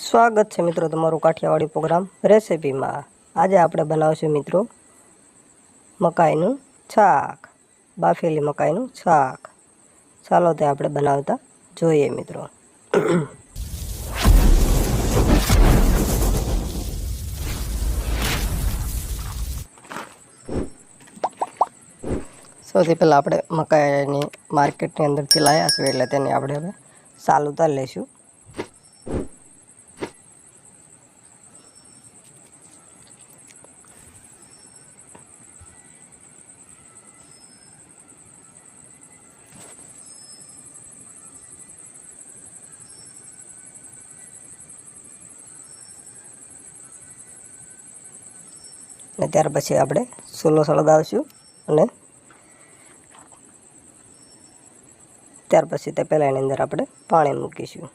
સ્વાગત છે મિત્રો તમારું કાઠિયાવાડી પ્રોગ્રામ રેસિપીમાં। આજે આપણે બનાવશું મિત્રો મકાઈનું શાક, બાફેલી મકાઈનું શાક। ચાલો તે આપણે બનાવતા જોઈએ મિત્રો। સૌથી પહેલાં આપણે મકાઈની માર્કેટની અંદરથી લાવ્યા છીએ એટલે તેને આપણે હવે સાલ ઉતારી લઈશું। અને ત્યાર પછી આપણે ચૂલો સળગાવીશું અને ત્યાર પછી તે પહેલાં એની અંદર આપણે પાણી મૂકીશું।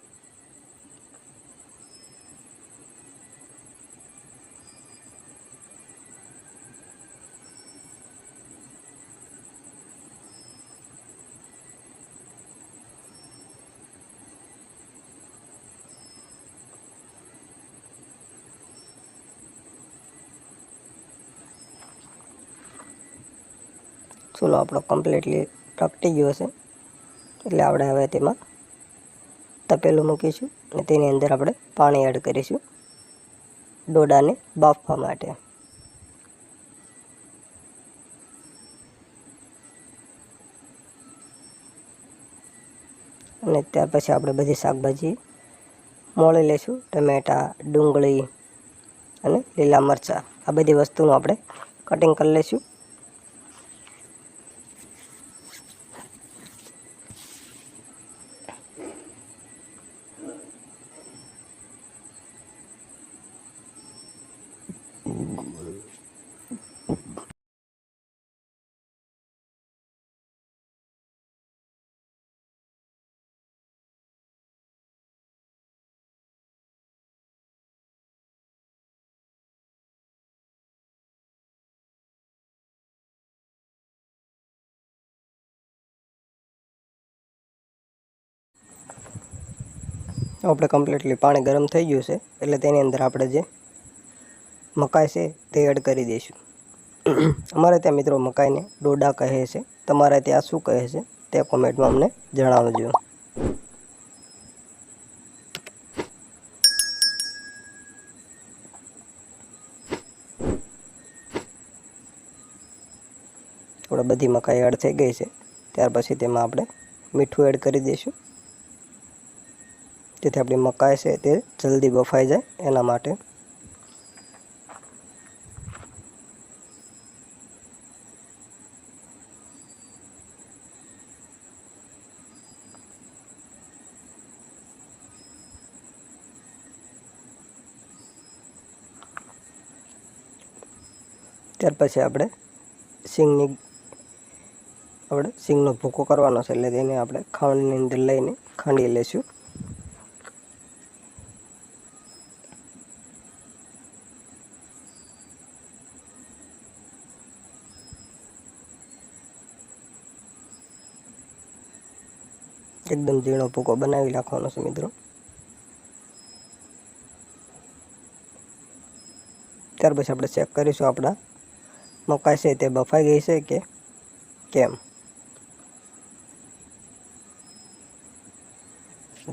ચૂલો આપણો કમ્પ્લીટલી પ્રગટી ગયો છે એટલે આપણે હવે તેમાં તપેલું મૂકીશું અને તેની અંદર આપણે પાણી એડ કરીશું ડોડાને બાફવા માટે। અને ત્યાર પછી આપણે બધી શાકભાજી મોળી લઈશું, ટમેટાં, ડુંગળી અને લીલા મરચાં, આ બધી વસ્તુનું આપણે કટિંગ કરી લઈશું। આપણે કમ્પ્લીટલી પાણી ગરમ થઈ ગયું છે એટલે તેની અંદર આપણે જે મકાઈ છે તે એડ કરી દઈશું। અમારે ત્યાં મિત્રો મકાઈને ડોડા કહે છે, તમારે ત્યાં શું કહે છે તે કોમેન્ટમાં અમને જણાવજો। આપણે બધી મકાઈ એડ થઈ ગઈ છે ત્યાર પછી તેમાં આપણે મીઠું એડ કરી દઈશું જેથી આપણી મકાઈ છે તે જલ્દી બફાઈ જાય એના માટે। ત્યાર પછી આપણે સિંગનો ભૂકો કરવાનો છે એટલે તેને આપણે ખાંડની અંદર લઈને ખાંડી લઈશું। એકદમ ઝીણો ભૂકો બનાવી નાખવાનો છે મિત્રો। ત્યાર પછી આપણે ચેક કરીશું આપણા મકાઈ છે તે બફાઈ ગઈ છે કે કેમ।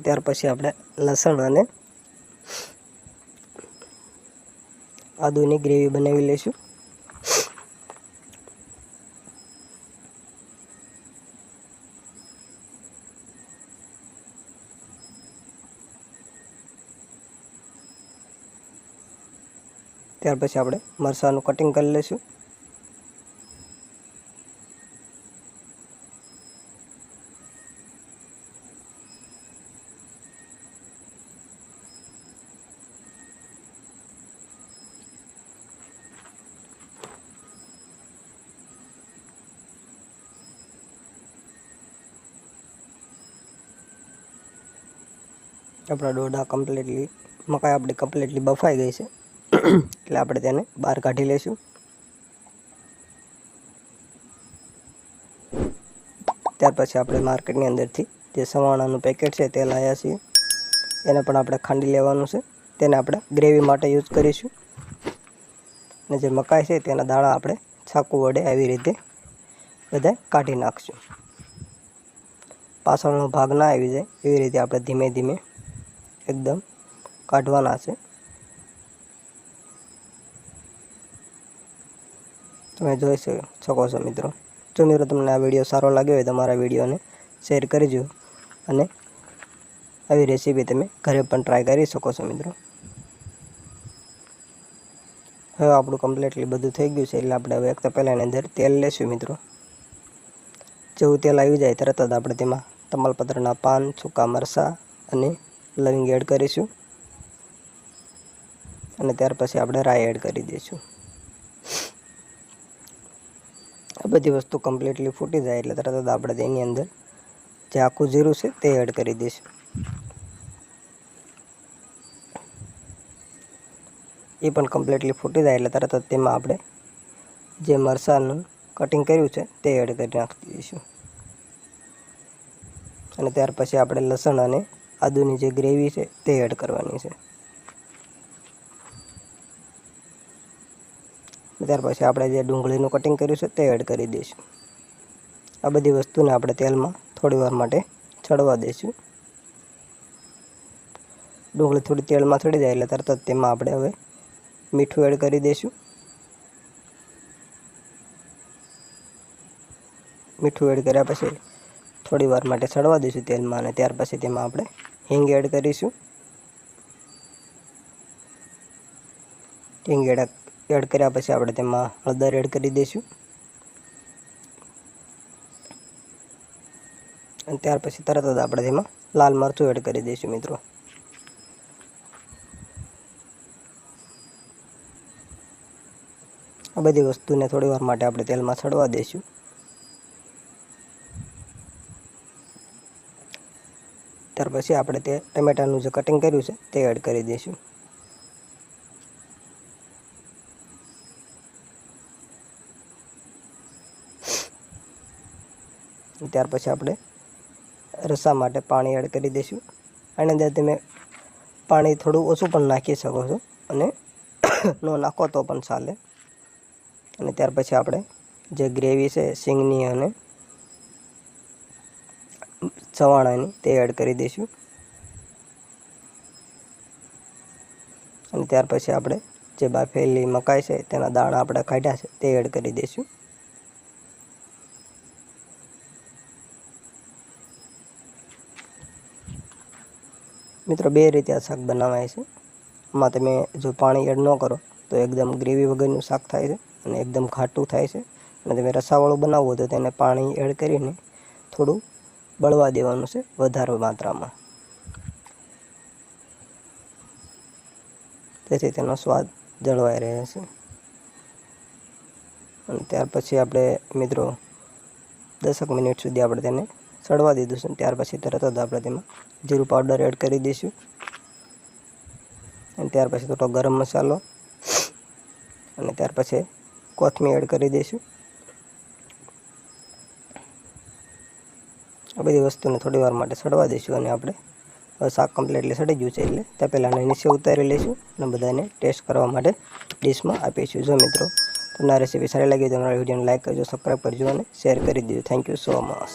ત્યાર પછી આપણે લસણ અને આદુની ગ્રેવી બનાવી લઈશું। ત્યાર પછી આપણે મરચાંનું કટિંગ કરી લઈશું। આપણા ડોડા મકાઈ આપણી કમ્પ્લીટલી બફાઈ ગઈ છે એટલે આપણે તેને બહાર કાઢી લઈશું। ત્યાર પછી આપણે માર્કેટની અંદરથી જે સવાણાનું પેકેટ છે તે લાવ્યા છીએ, એને પણ આપણે ખાંડી લેવાનું છે। તેને આપણે ગ્રેવી માટે યુઝ કરીશું. અને જે મકાઈ છે તેના દાણા આપણે ચાકુ વડે આવી રીતે બધા કાઢી નાખશું. પાછળનો ભાગ ના આવી જાય એવી રીતે આપણે ધીમે ધીમે એકદમ કાઢવાના છે. તમે જોઈ શકો છો મિત્રો. જો મિત્રો તમને આ વિડીયો સારો લાગ્યો હોય તો મારા વિડીયોને શેર કરજો અને આવી રેસીપી તમે ઘરે પણ ટ્રાય કરી શકો છો મિત્રો. હવે આપણું કમ્પ્લીટલી બધું થઈ ગયું છે એટલે આપણે હવે એક તો પહેલાં એની અંદર તેલ લેશું મિત્રો. જેવું તેલ આવી જાય તરત જ આપણે તેમાં તમાલપત્રના પાન, સૂકા મરચાં અને લવિંગ એડ કરીશું. અને ત્યાર પછી આપણે રાઈ એડ કરી દઈશું. આ બધી વસ્તુ કમ્પ્લીટલી ફૂટી જાય એટલે તરત જ આપણે તેની અંદર જે આખું જીરું છે તે એડ કરી દઈશું. એ પણ કમ્પ્લીટલી ફૂટી જાય એટલે તરત જ તેમાં આપણે જે મરચાંનું કટિંગ કર્યું છે તે એડ કરી નાખી દઈશું. અને ત્યાર પછી આપણે લસણ અને આદુની જે ગ્રેવી છે તે એડ કરવાની છે. ત્યાર પછી આપણે જે ડુંગળીનું કટિંગ કર્યું છે તે એડ કરી દઈશું. આ બધી વસ્તુને આપણે તેલમાં થોડી વાર માટે ચડવા દઈશું. ડુંગળી થોડી તેલમાં ચડી જાય એટલે તરત જ તેમાં આપણે હવે મીઠું એડ કરી દઈશું. મીઠું એડ કર્યા પછી થોડી વાર માટે ચડવા દઈશું તેલમાં. અને ત્યાર પછી તેમાં આપણે હિંગ એડ કરીશું. હિંગ એડ કર્યા પછી આપણે તેમાં હળદર એડ કરી દઈશું. અને ત્યાર પછી તરત જ આપણે તેમાં લાલ મરચું એડ કરી દઈશું મિત્રો. આ બધી વસ્તુને થોડી વાર માટે આપણે તેલમાં ચડવા દઈશું. ત્યાર પછી આપણે તે ટમેટાનું જે કટિંગ કર્યું છે તે એડ કરી દઈશું. ત્યાર પછી આપણે રસા માટે પાણી એડ કરી દઈશું. આની અંદર તમે પાણી થોડું ઓછું પણ નાખી શકો છો અને ન નાખો તો પણ ચાલે. અને ત્યાર પછી આપણે જે ગ્રેવી છે સિંગની અને ચવાણાની તે એડ કરી દઈશું. અને ત્યાર પછી આપણે જે બાફેલી મકાઈ છે તેના દાણા આપણે કાઢ્યા છે તે એડ કરી દઈશું. મિત્રો બે રીતે આ શાક બનાવાય છે. આમાં તમે જો પાણી એડ ન કરો તો એકદમ ગ્રેવી વગરનું શાક થાય છે અને એકદમ ઘાટું થાય છે. અને તમે રસાવાળું બનાવવું તો તેને પાણી એડ કરીને થોડું બળવા દેવાનું છે વધારે માત્રામાં, તેથી તેનો સ્વાદ જળવાઈ રહે છે. અને ત્યાર પછી આપણે મિત્રો 10 મિનિટ સુધી આપણે તેને ચડવા દીધું છે. ત્યાર પછી તરત જ આપણે તેમાં જીરું પાવડર એડ કરી દઈશું. અને ત્યાર પછી થોડો ગરમ મસાલો અને ત્યાર પછી કોથમીર એડ કરી દઈશું. આ બધી વસ્તુને થોડી વાર માટે ચડવા દઈશું. અને આપણે શાક કમ્પ્લીટલી સડી ગયું છે એટલે ત્યાં પહેલાં નીચે ઉતારી લઈશું અને બધાને ટેસ્ટ કરવા માટે ડીશમાં આપીશું. જો મિત્રો તમને આ રેસીપી સારી લાગી તો અમારા વિડીયોને લાઈક કરજો, સબસ્ક્રાઈબ કરજો અને શેર કરી દેજો. Thank you so much.